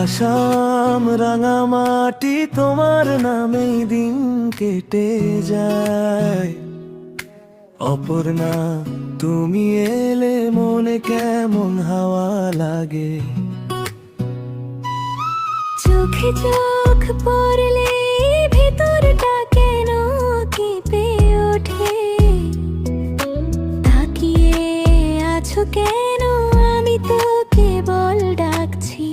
আসাম রাঙামাটি তোমার নামেই দিন কেটে যায়। অপর্ণা তুমি এলে মনে কেমন হাওয়া লাগে। চোখে চোখ পড়লে ভেতরটা কেন কেঁপে ওঠে। তাকিয়ে আছো কেন, আমি তো কেবল ডাকছি।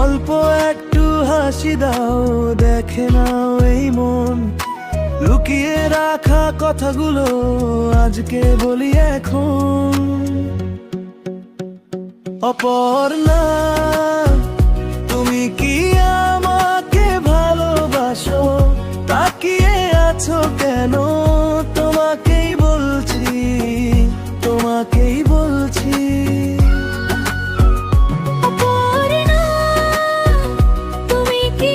অল্প একটু হাসি দাও, দেখে নাও এই মন। লুকিয়ে রাখা কথাগুলো আজকে বলি এখন। অপর্ণা তুমি কি আমাকে ভালোবাসো? তাকিয়ে আছো কেন? তোমাকেই বলছি, তোমাকেই বলছি। অপর্ণা, তুমি কি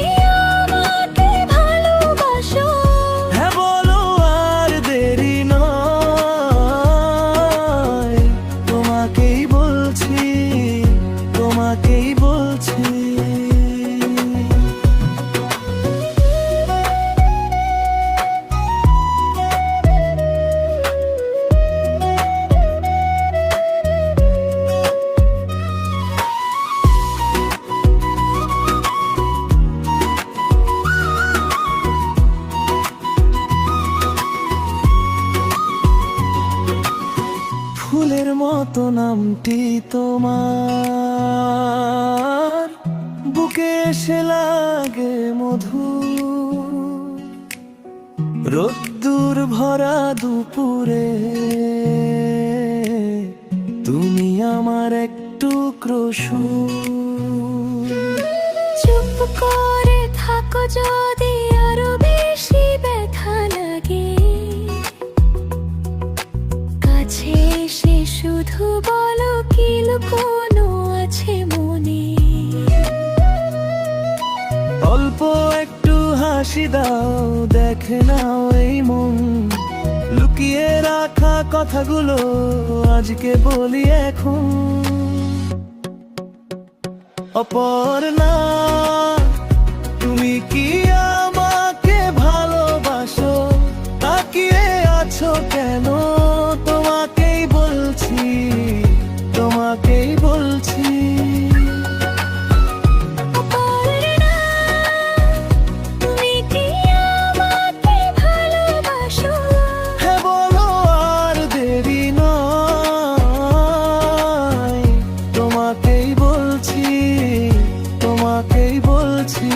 আমাকে ভালোবাসো? হ্যাঁ বলো, আর দেরি নয়। তোমাকেই বলছি, তোমাকেই বলছি। ফুলের মতো নামটি তোমার, বুকে এসে লাগে মধু। রোদ্দুর ভরা দুপুরে তুমি আমার এক টুকরো সুর। চুপ করে থাকো যদি আরো বেশি ব্যথা লাগে। কাছে এসে শুধু বলো কি লুকোনো আছে মনে। অল্প একটু হাসি দাও, দেখে নাও এই মন। লুকিয়ে রাখা কথাগুলো আজকে বলি এখন। অপর্ণা তুমি কি আমাকে ভালোবাসো? তাকিয়ে আছো কেন? তোমাকেই বলছি, তোমাকেই বলছি। অপর্ণা, তুমি কি আমাকে ভালোবাসো? হ্যাঁ বলো, আর দেরি নয়। তোমাকেই বলছি, তোমাকেই বলছি।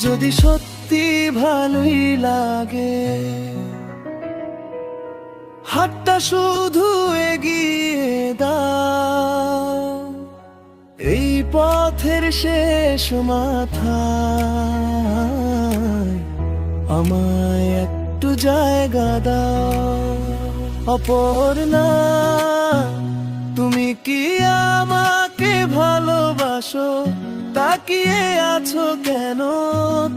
যদি সত্যি ভালোই লাগে, হাতটা শুধু এগিয়ে দাও। এই পথের শেষ মাথায় আমায় একটু জায়গা দাও। অপর্ণা তুমি কি আমাকে ভালোবাসো? তাকিয়ে আছো কেন?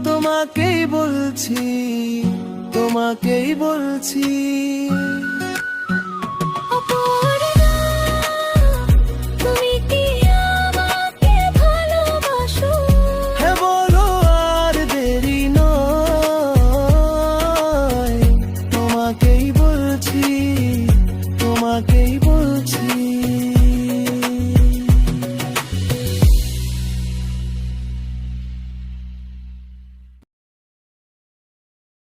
তোমাকেই বলছি, তোমাকেই বলছি।